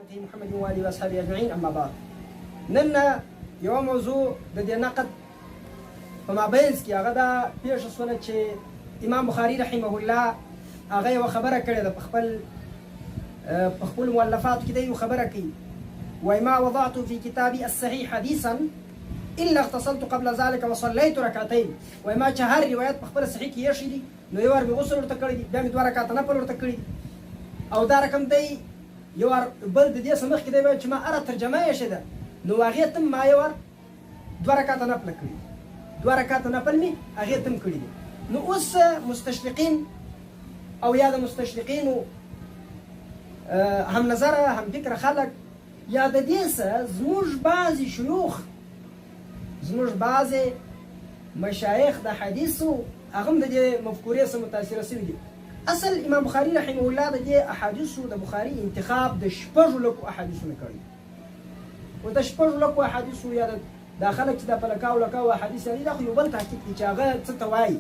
خلقه محمد وآله وأصحابه أجمعين. أما بعد، نن یو موضوع د دې نقد په مابینځ کې هغه دا پیښه شوله چې امام بخاري رحمه الله هغه یوه خبره کړې ده په خپل مؤلفاتو کې دی یو خبره کوي، وایي ما وضعت في كتابي الصحيح حديثا الا اغتسلت قبل ذلك وصليت ركعتين. وایي ما چې هر روایت په خپل صحیح کې ایښی دي نو یو وار مې غسل ورته کړی دي، بیا مې 2 رکعته نفل ورته کړي دي، او دا رقم دی یو وار بل د دې څخه مخکې دی وایي چې ما هره ترجمه ایښې ده نو هغې ته ما یو وار 2 رکعته نفله کړي دي، 2 رکعته نفل مې هغې ته هم کړي دي. نو اوس مستشرقین او یا د مستشرقینو هم نظره هم فکره خلک یا د دې څخه زموږ بعضې شیوخ زموږ بعضې مشایخ د حدیثو هغه هم د دې مفکورې څخه متاثره شوي دي. اصل امام بخاري رحمه الله د دې احادیثو د بخاري انتخاب د 6 لکو احادیثو نه کړی، او د 6 لکو احادیثو یا دا خلک چې دا په لکاو لکاو احادیث یعنې دا خو یو بل تحقیق دی چې هغه څه ته وایي.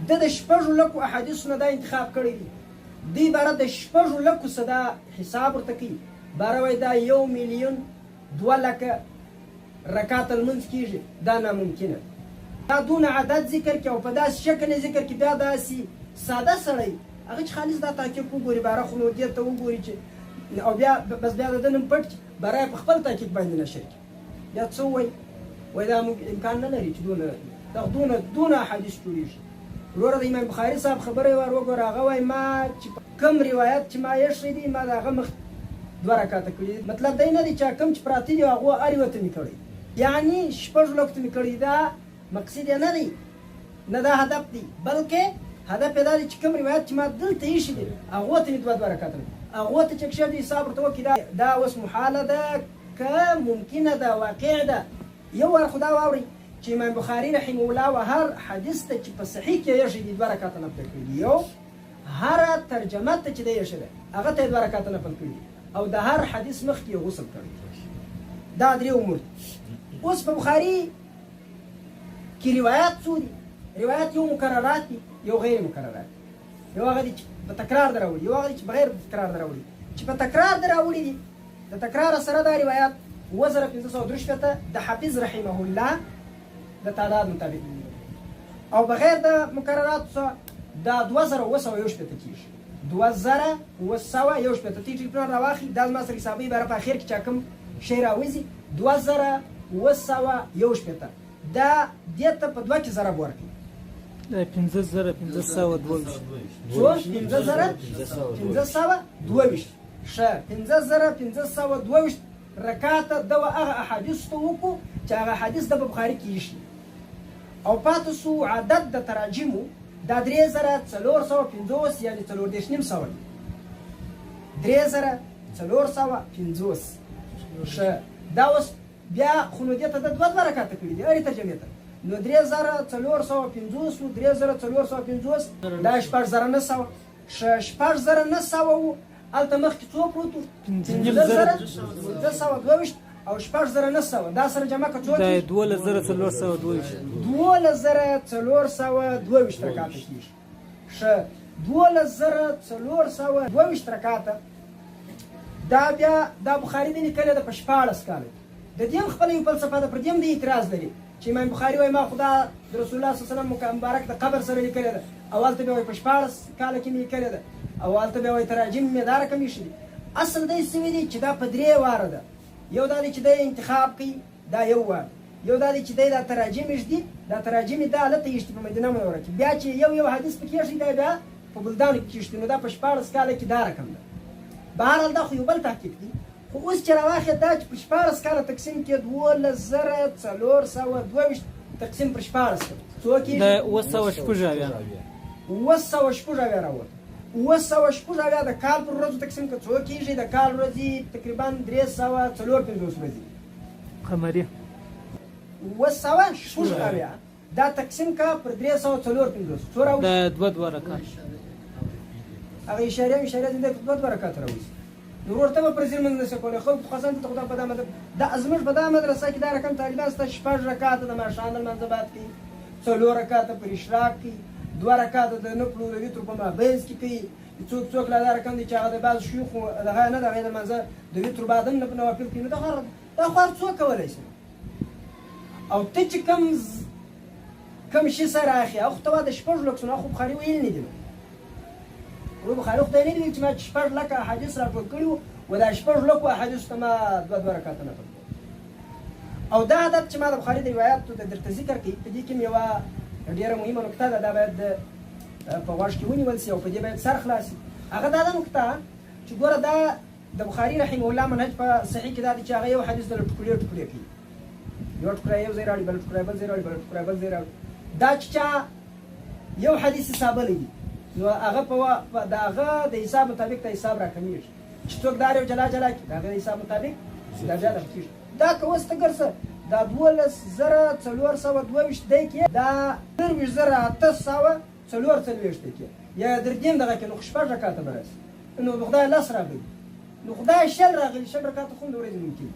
د 6 لکو احادیثو نه دا انتخاب کړی دی، دی باره د 6 لکو څه دا حساب ورته کوي، باره وایي دا 1,200,000 رکعت لمونځ کېږي، دا ناممکنه. دا دونه عدد ذکر کړي او په داسې شکل ذکر کړي، بیا داسې ساده سړی هغه چې خالص دا تحقیق وګوري باره خو نو دې ته وګوري چې او بیا بس بیا د ده نوم پټ کړي، باره یې په خپل تحقیق باندې نشر کړي. بیا څه ووایي؟ وایي دا امکان نه لري چې دونه احادیث جوړېږي. وروره د امام بخاري صاحب خبره یې ور وګوره، هغه وایي ما چې کوم روایت چې ما ایښی دی ما د هغه مخ 2 رکعته کړي دي. مطلب دی نه دی چې کوم چې پراته دي هغو هر یوه ته مې کړی، یعنې 6 لکو ته مې کړي. دا مقصد یې نه دی، نه دا هدف دی، بلکې هدف یې دا دی چې کوم روایت چې ما دلته ایښي دي هغو ته مې 2 رکعته هغو ته چې کښې د حساب ورته وکړي دا اوس محاله ده که ممکنه ده واقع ده. یو وار خو دا واورئ چې امام بخاري رحمه الله و هر حدیث ته چې په صحیح کې ایښی دي 2 رکعته نفل کړي دي، یو هره ترجمه ته چې دی ایښی دی هغه ته یې 2 رکعته نفل کړي دي، او د هر حدیث مخکې یې غسل کړی. دا 3 امور دي. اوس په بخاري کې روایات څو دي؟ روایات یو مکررات دي یو غیر مکررات دي. یو هغه دي چې په تکرار در راوړي، یو هغه دي چې بغیر تکرار در راوړي. چې په تکرار در راوړي دي د تکرار سره دا روایات 1563 د حافظ رحمه الله د تعداد مطابق، او بغیر د مکررات څخه دا 2021 کېږي، 2021 تی ټریپلان راواخلي دا زما سره حسابوي باره په اخر کې چا کوم شی راوځي 2021 دا دې ته په 2 کې ضرب ورکړي 15,522 ښه 15,522 رکعته د هغه احادیثو ته وکړو چې هغه حدیث د بخاري کې ایښي، او پاتې سو عدد د تراجمو دا 3,450 یعنې 4.5 دي 3,450. ښه دا اوس بیا خو نو دې ته د 2 رکعته کړي دي هرې ترجمې ته، نو 3,450 و 3,450 دا 6,900. ښه 6,900 هلته مخکې څو پروت وو؟ 15,222 او 6,900 دا سره جمع که څو کېږي؟ 12,422 رکعته کېږي. ښه 12,422 رکعته دا بیا دا بخاري دی لیکلی ده په 14 کاله. د دې هم خپله یو فلسفه ده، پر دې هم د اعتراض لري چې امام بخاري وایي ما خو دا د رسول الله صلی الله علیه وسلم مبارک د قبر سره لیکلی ده، او هلته بیا وایي په 14 کاله کې مې لیکلی ده، او هلته بیا وایي تراجم مې دا رقم ایښي دي. اصل دی سوی دی چې دا په 3 واره ده. یو دا دی چې دی انتخاب کوي، دا یو وار. یو دا دی چې دی دا تراجم ایږدي، دا تراجم یې دا هلته ایښدي په مدینه منوره کې، بیا چې یو حدیث پکې ایښی دی بیا په بلدانو کې ایښدي، نو دا په 14 کاله کې دا رقم ده. بهرحال دا خو یو بل تحقیق دی، خو اوس چې راواخلې دا چې په 14 کاله تقسیم کړي 12,422 تقسیم پر 14 څو کېږي؟ 906 راووت. 906 د کال پر ورځو تقسیم کړه څو کېږي؟ د کال ورځې تقریبا 354 ورځې قمري. 906 دا تقسیم کړه پر 354 څو راوځي؟ د 2 رکعات هغه اشاریه دې 2 رکعات راوځي. نو ورته به پر ځین منځ نشي کولی. خلکو خاصان ته خدا په دا زموږ په دا مدرسه کې دا رقم طالبان سته 6 رکعاته د ماښام لمانځه بعد کوي، 4 رکعاته پر اشراق کوي، 2 رکعاته د نفلو د وترو په مابینځ کې کوي، څوک لا دا رقم دي چې هغه د بعض شيوخو دغه نه دغه د منځه د وتر بعدم نه په نوافل کې نو دا خو هر څوک کولی شي او ته چې کم شي سره اخی او خو ته د شپږ لکسونه خو بخاري ویل نه دي نو بخاري خدای نه دي چې ما شپږ لکه احادیث راټول کړي وو و دا شپږ لکو احادیث ته ما دوه رکعاته نفل او دا عادت چې ما د بخاري د روایاتو درته ذکر کړي په دې کې مې یوه ډېره مهمه نکته ده دا باید په غوږ کې ونیول سي او په دې باید سر خلاص سي هغه دا ده نکته چې ګوره دا د بخاري رحمه الله منهج په صحیح کې دا دی چې هغه یو حدیث د ټکړې کوي یو ټکړه یو ځای راوړي بل ټکړه بل ځای راوړي بل ټکړه بل ځای راوړي دا چې چا یو حدیث حسابلی دي نو هغه په د هغه د حساب مطابق ته حساب راکمیږي چې څوک دا یو جلا کړي د هغه د حساب مطابق دا جلا کېږي دا که اوس ته ګرځه دا 12,422 دی کې دا 19,844 دی کې یا درګیم دغه کې نو شپږ رکعاته به راسي نو خدای لاس راغلی نو خدای شل راغلی شل رکعاته خو د ورځې ممکن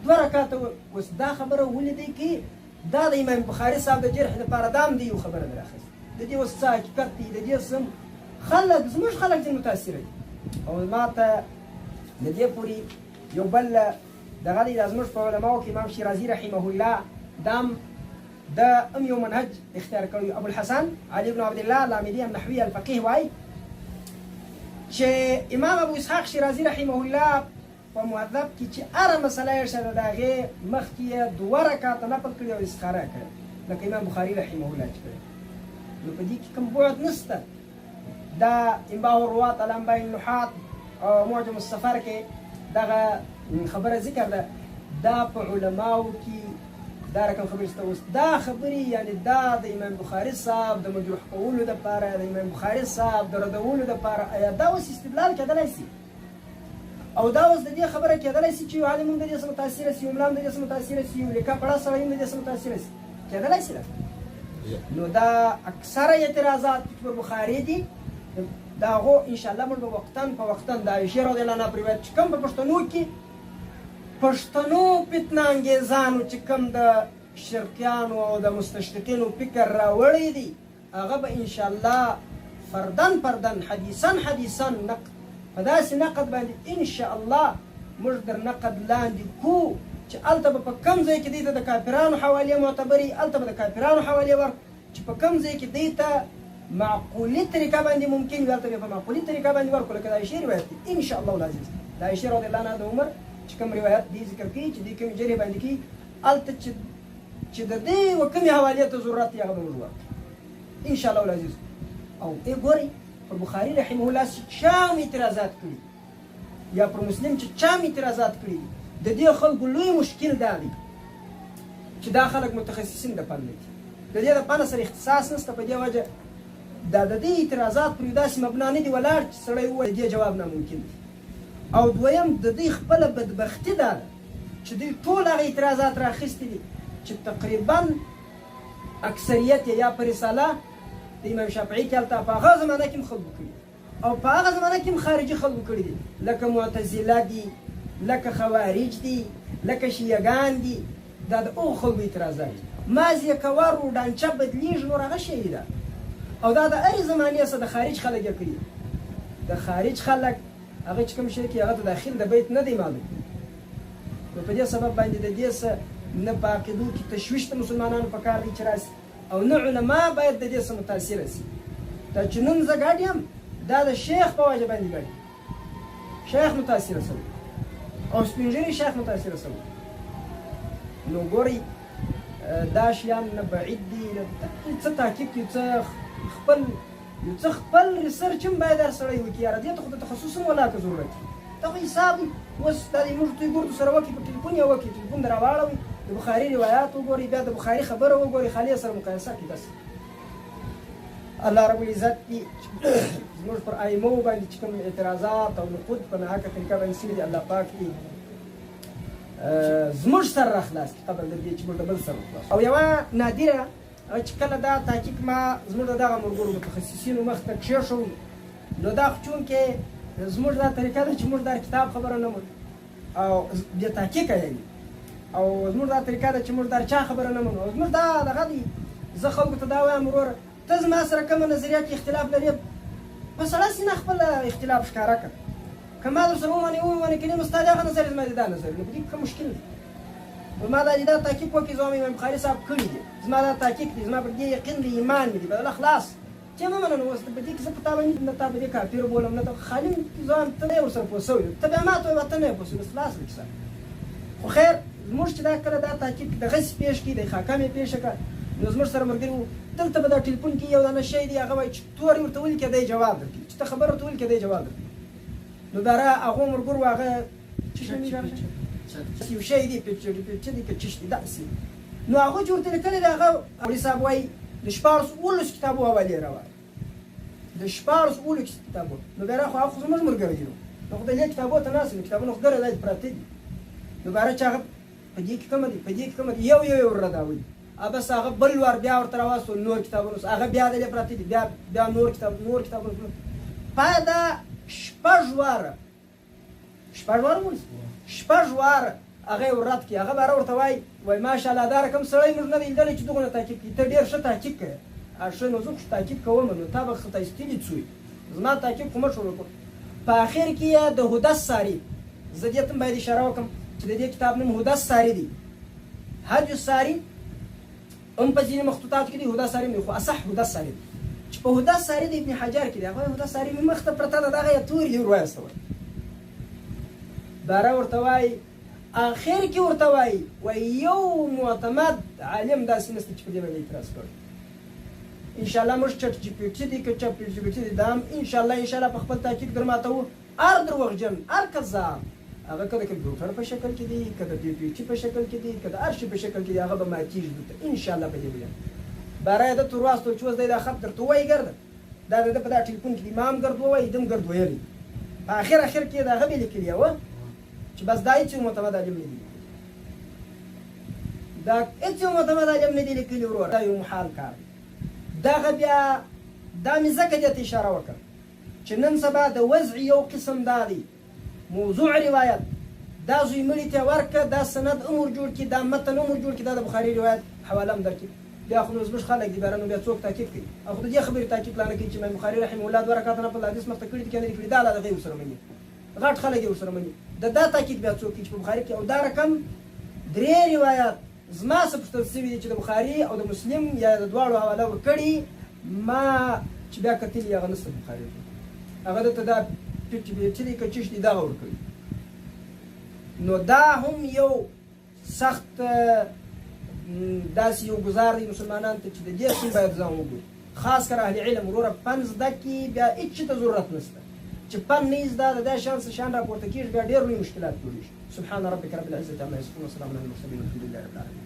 دوه رکعاته اوس دا خبره ولیدې کې دا د امام بخاري صاحب د جرح لپاره دام دی یو خبره دراخست د دې اوس څه حقیقت دی د دې سم خلک زموږ خلک دې متاثر دي او ما ته د دې پورې یو بل دغه دی زموږ په علماو کې امام شیرازي رحمه الله دام د یو منهج اختیار کړی ابو الحسن علي بن عبد الله العاملي النحوي الفقيه وایي چې امام ابو اسحاق شیرازي رحمه الله په مهذب کې چې هره مسله یې شته د هغې مخکې یې دوه رکعاته نفل کړي او استخاره یې کړې لکه امام بخاري رحمه الله چې کړی نو په دې کې کوم بعد نشته دا انباء الروات على انباء النحات او معجم السفر کې دغه خبره ذکر ده دا په علماو کې دا رقم خبرې شته اوس دا خبرې یعنی دا د امام بخاري صاحب د مجروح کولو دپاره د امام بخاري صاحب د ردولو دپاره آیا دا اوس استدلال کېدلی شي او دا اوس د دې خبره کېدلی شي چې یو عالم هم د دې څخه متاثره شي یو ملا هم د دې څخه متاثره شي یو لیکه پړه سړی هم د دې څخه متاثره شي کېدلی شي نو دا اکثره اعتراضات پر بخاري دي دا هغو انشاءالله موږ به وقتاً په وقتاً د عایشې رضی الله عنها په روایت چې کوم په پښتنو کې پښتنو فتنه انګیزانو چې کوم د شرقیانو او د مستشرقینو فکر راوړی دی هغه به انشاءالله فردن حدیثاً نقد په داسې نقد باندې انشاءالله موږ در نقد لاندې کو چې هلته به په کوم ځای کې دی ته د کافرانو حوالې معتبرې هلته به د کافرانو حوالې ورک چې په کوم ځای کې دی ته معقولي طریقه باندې ممکن وي هلته به په معقولي طریقه باندې ورکړو لکه د عایشې روایت دی انشاءالله العزیز د عایشې رضی الله عنها د عمر چې کوم روایت دی ذکر کوي چې دې کومې جرې باندې کوي هلته چې د دې و کومې حوالې ته ضرورت دی هغه به موږ ورکړو انشاءالله العزیز او ګورئ پر بخاري رحمه الله چې چا هم اعتراضات کړي یا پر مسلم چې چا هم اعتراضات کړي د دې خلکو لوی مشکل دا دی چې دا خلک متخصصین د فن نه دي د دې د فن سره اختصاص نشته په دې وجه دا د دې اعتراضات پر یو داسې مبنا نه دي ولاړ چې سړی ووایي د دې جواب ناممکن دی او دویم د دوی خپله بدبختي دا ده چې دوی ټول هغه اعتراضات راخیستي دي چې تقریبا اکثریت یې یا په رساله د امام شافعي کې هلته په هغه زمانه کې هم خلکو کړي او په هغه زمانه کې هم خارجي خلکو کړي دي لکه معتزله دي لکه خوارج دي لکه شیعګان دي دا د هغو خلکو اعتراضات دي مازې کور و ډانچه بدلېږي نور هغه شی ده او دا د هرې زمانې څخه د خارج خلک یې کړي د خارج خلک هغه چې کوم شی کوي هغه د داخل د بیت نه دی معلوم نو په دې سبب باندې د دې څه نه په عقیدو کې تشویش د مسلمانانو په کار دی چې راسي او نه علما باید د دې څه متاثره سي دا چې نن زه ګډ یم دا د شیخ په وجه باندې ګډ شیخ متاثره سوی او سپین ږیري شیخ متاثره سوی نو ګورئ دا شیان نه بعید دي څه تحقیق دي څه خپل ریسرچ هم باید هر سړی وکړي یاره دې ته خو د تخصص هم ولاکه ضرورت وي دغه حساب اوس دا د موږ دوی ګردو سره وکړي په ټلیفون یې وکړي ټلیفون در راواړوئ د بخاري روایات وګورئ بیا د بخاري خبره وګورئ خالي سره مقایسه کړئ بس الله رب العزت دې زموږ پر ائمو باندې چې کوم اعتراضات او نقود په ناحقه طریقه باندې سوي دي الله پاک دې زموږ سره راخلاص کړي قبل د دې چې موږ د بل سره وخلاص او یوه نادره چې کله دا تحقیق ما زموږ د دغه ملګرو متخصصینو مخ ته کېښوو نو دا خو چونکې زموږ دا طریقه ده چې موږ دا کتاب خبره نه منو او بې تحقیقه یعنې او زموږ دا طریقه ده چې موږ دا چا خبره نه منو او زموږ دا دغه دی زه خلکو ته دا وایم وروره ته زما سره کومه نظریه کې اختلاف لرې په سړه سینه خپل اختلاف ښکاره کړ. که ما در سره ومنې که نه، نو ستا د هغه نظر زما د دا نظر، نو په دې کې کوم مشکل دی؟ ما دا تحقیق وکړي، زما امام بخاري صاحب کړي دي، زما دا تحقیق دی، زما پر دې یقین دی، ایمان مې دی، بدله خلاص چې مه منه. نو اوس په دې کې زه په تا باندې نه تا په دې کافر بولم، نه ته خالي ځان ته نه ورسره پوه سوی، ته بیا ما ته وایې ته نه یې پوه سوی، بس خلاص ده کیسه. خو خیر زموږ چې دا کله دا تحقیق دغسې پېښ کړي، د خاکه مې پېښه کړه، نو زموږ سره ملګري وو، دلته به دا ټلیفون کې یو دانه شی دی، هغه وایي چې تورې ورته ولیکې دی جواب درکړي، چې ته خبره ورته ولیکې دی جواب درکړي. نو دا هغو ملګرو هغه څه شی یو شی دی چې دی که چش دی داسې، نو هغو چې ورته لیکلي دی، هغه مولوي صاحب وایي د 14 کتابو حوالې راوایي، د 14 کتابو. نو بیا خو هغه خو زموږ ملګري دي، نو خو د دې کتابو ته ناست دي، کتابونه خو ګره داسې پراته دي. نو بیا چې هغه په دې کې کومه دي، په دې کې کومه دي، یو وررداوي، بس هغه بل وار بیا ورته راواستول نور کتابونه، هغه بیا دلې پراته دي، بیا نور کتابونه. پای دا شپږ واره هغه ورات کړي، هغه بیا ورته وایي ماشاءالله دا رقم سړی موږ نه دی لیدلی چې دغونه تحقیق کړي، ته ډېر ښه تحقیق کوې. ښه نو زه خو تحقیق کوم، نو تا به خطا ایستلي څوی، زما تحقیق خو مه شروع کړو. په اخر کې یې د هدس ساري، زه دې ته باید اشاره وکړم چې د دې کتاب نوم هدس ساري دی. هدي الساري هم په ځینې مخطوطاتو کې دی، هدس ساري دی، خو اصح هدس ساري دی. چې په هدس ساري د ابن حجر کې دی، هغه هدس ساري مې مخ ته پرته ده، دغه یې تورې دي ورواستول. باره ورته وایي اخر کې ورته وایي یو معتمد عالم داسې نشته چې په دې باندې اعتراض کړی. انشاءالله موږ چټ جي پي ټي دی که چټ جي پي ټي دی، دا هم انشاءالله په خپل تحقیق در ماتوو. هر دروغجن، هر کذاب، هغه که د کمپیوټر په شکل کې دی، که د پي پي ټي په شکل کې دی، که د هر شي په شکل کې دی، هغه به ماتېږي دلته انشاءالله په دې ویل. باره یې ده ته ورواستول چې اوس دی دا خط درته ووایي ګرده، دا د ده په دا ټلیفون کې د امام ګرد ووایي، ده هم ګرد ویلی. په اخر کې د هغه بې لیکلي وه چې بس دا هېڅ یو معتمد عالم نه دی، دا هېڅ یو معتمد عالم نه دی لیکلي وروره، دا یو محال کار دی. دغه بیا دا مې ځکه دې ته اشاره وکړه چې نن سبا د وضع یو قسم دا دی، موضوع روایت دا زوی مړي ته ورکړه، دا سند عمر جوړ کړي، دا متن عمر جوړ کړي، دا د بخاري روایت حواله هم درکړي. بیا خو نو زموږ خلک دي بیا نو بیا څوک تحقیق کوي، او خو د دې خبرې تحقیق لا نه کوي چې امام بخاري رحمه الله 2 رکعاته نفل حدیث مخته کړي دي که نه دي کړي، دا لا دغه ورسره مني، غټ خلک یې ورسره مني. دا تحقیق بیا څوک کوي چې په بخاري کې، او دا رقم 3 روایات زما څه پوښتل سوي دي چې د بخاري او د مسلم یا د دواړو حواله ورکړي، ما چې بیا کتلي هغه نشته بخاري کې، هغه دته دا چې دی که چش دی دغه ورکړي. نو دا هم یو سخت داسې یو ګزار دی مسلمانانو ته چې د دې سیم باید ځان وګوري، خاص کر اهل علم. وروره فن زده کړي بیا هېڅ ته ضرورت نشته، چې فن نه یې زده د دا شان راپورته کېږي، بیا ډېر لوی مشکلات جوړېږي. سبحان ربک رب العزة عما یصفون وسلام علی المرسلین والحمد لله رب العالمین.